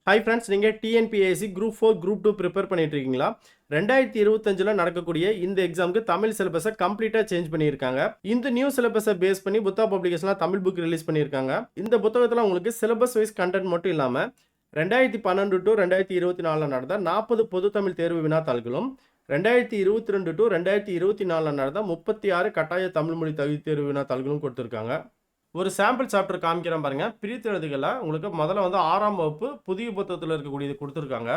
Hi friends, நீங்கள் TNPSC group 4 group 2 prepare பண்ணிட்டு இருக்கீங்களா? 2025 நடக்கக்கூடிய இந்த எக்ஸாமுக்கு தமிழ் சிலபஸை கம்ப்ளீட்டாக சேஞ்ச் பண்ணியிருக்காங்க. இந்த நியூ சிலபஸை பேஸ் பண்ணி புத்தா பப்ளிகேஷனில் தமிழ் புக் ரிலீஸ் பண்ணியிருக்காங்க. இந்த புத்தகத்தில் உங்களுக்கு சிலபஸ் வைஸ் கண்டென்ட் மட்டும் இல்லாமல் 2012 டு 2024 நடந்த 40 பொது தமிழ் தேர்வு வினாத்தாள்களும் 2022 டு 2024 நடந்த 36 கட்டாய தமிழ் மொழி தகுதி தேர்வு வினாத்தாள்களும் கொடுத்துருக்காங்க. ஒரு சாம்பிள் சாப்டர் காமிக்கிறேன் பாருங்க. பிரித்து எழுதுகளை உங்களுக்கு முதல்ல வந்து 6ஆம் வகுப்பு புதிய புத்தகத்தில் இருக்கக்கூடியது கொடுத்துருக்காங்க.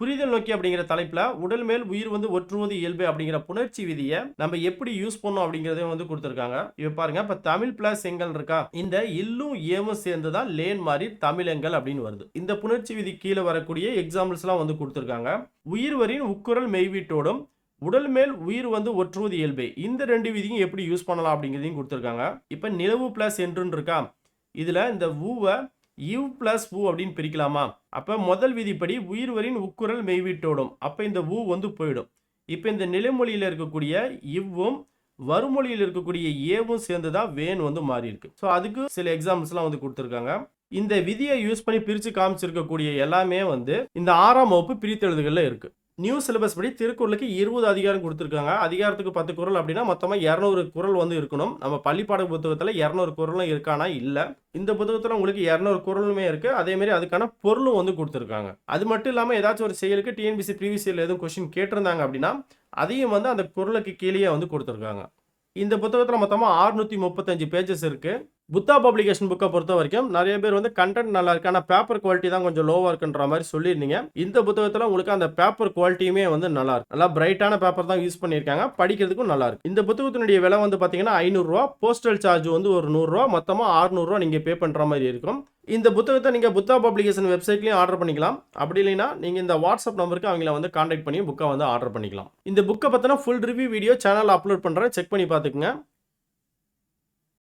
புரிதல் நோக்கி அப்படிங்கிற தலைப்பில் உடல் மேல் உயிர் வந்து ஒற்றுவது இயல்பு அப்படிங்கிற புணர்ச்சி விதியை நம்ம எப்படி யூஸ் பண்ணோம் அப்படிங்கிறதையும் வந்து கொடுத்துருக்காங்க. இப்போ பாருங்க, இப்போ தமிழ் பிளஸ் எங்கள் இருக்கா, இந்த இல்லும் ஏவும் சேர்ந்து தான் லேன் மாதிரி தமிழெங்கள் அப்படின்னு வருது. இந்த புணர்ச்சி விதி கீழே வரக்கூடிய எக்ஸாம்பிள்ஸ்லாம் வந்து கொடுத்துருக்காங்க. உயிர்வரின் உக்குரல் மெய்வீட்டோடும் உடல் மேல் உயிர் வந்து ஒற்றுவது இயல்பே, இந்த ரெண்டு விதியும் எப்படி யூஸ் பண்ணலாம் அப்படிங்கிறதையும் கொடுத்துருக்காங்க. இப்போ நிலவு பிளஸ் என்றுன்னு இருக்கா, இதில் இந்த ஊவை இவ் பிளஸ் ஊ அப்படின்னு பிரிக்கலாமா? அப்போ முதல் விதிப்படி உயிர்வரின் உக்குரல் மெய்வீட்டோடும், அப்போ இந்த ஊ வந்து போயிடும். இப்போ இந்த நிலைமொழியில் இருக்கக்கூடிய இவ்வும் வறுமொழியில் இருக்கக்கூடிய ஏவும் சேர்ந்து தான் வேன் வந்து மாறி இருக்கு. ஸோ அதுக்கு சில எக்ஸாம்பிள்ஸ்லாம் வந்து கொடுத்துருக்காங்க. இந்த விதியை யூஸ் பண்ணி பிரித்து காமிச்சிருக்கக்கூடிய எல்லாமே வந்து இந்த 6ஆம் வகுப்பு பிரித்தெழுதுகளில் இருக்கு. நியூ சிலபஸ் படி திருக்குறளுக்கு 20 அதிகாரம் கொடுத்துருக்காங்க. அதிகாரத்துக்கு 10 குறள் அப்படின்னா மொத்தமாக 200 குறள் வந்து இருக்கணும். நம்ம பள்ளிப்பாட புத்தகத்தில் 200 குறளும் இருக்கானா இல்லை. இந்த புத்தகத்தில் உங்களுக்கு 200 குறளுமே இருக்குது. அதேமாரி அதுக்கான பொருளும் வந்து கொடுத்துருக்காங்க. அது மட்டும் இல்லாமல் ஏதாச்சும் ஒரு செயலுக்கு டிஎன்பிசி ப்ரீவியஸ் இயரில் எதுவும் கொஸ்டின் கேட்டிருந்தாங்க அப்படின்னா அதையும் வந்து அந்த குறளுக்கு கீழே வந்து கொடுத்துருக்காங்க. இந்த புத்தகத்தில் மொத்தமாக 635 பேஜஸ் இருக்குது. புத்தா பப்ளிகேஷன் புக்கை பொறுத்த வரைக்கும் நிறைய பேர் வந்து கண்டென்ட் நல்லா இருக்கு, ஆனால் பேப்பர் குவாலிட்டி தான் கொஞ்சம் லோவாக இருக்குன்ற மாதிரி சொல்லியிருந்தீங்க. இந்த புத்தகத்தில் உங்களுக்கு அந்த பேப்பர் குவாலிட்டியுமே வந்து நல்லா இருக்கு. நல்லா பிரைட்டான பேப்பர் தான் யூஸ் பண்ணியிருக்காங்க, படிக்கிறதுக்கும் நல்லா இருக்கு. இந்த புத்தகத்தினுடைய விலை வந்து பார்த்தீங்கன்னா 500 ரூபா, போஸ்டல் சார்ஜ் வந்து ஒரு 100 ரூபா, மொத்தமாக 600 ரூபா நீங்கள் பே பண்ணுற மாதிரி இருக்கும். இந்த புத்தகத்தை நீங்கள் புத்தா பப்ளிகேஷன் வெப்சைட்லையும் ஆர்டர் பண்ணிக்கலாம். அப்படி இல்லைன்னா நீங்கள் இந்த வாட்ஸ்அப் நம்பருக்கு அவங்கள வந்து கான்டாக்ட் பண்ணி புக்கை வந்து ஆர்டர் பண்ணிக்கலாம். இந்த புக்கை பற்றின ஃபுல் ரிவ்யூ வீடியோ சேனலில் அப்லோட் பண்ணுறேன், செக் பண்ணி பார்த்துக்குங்க.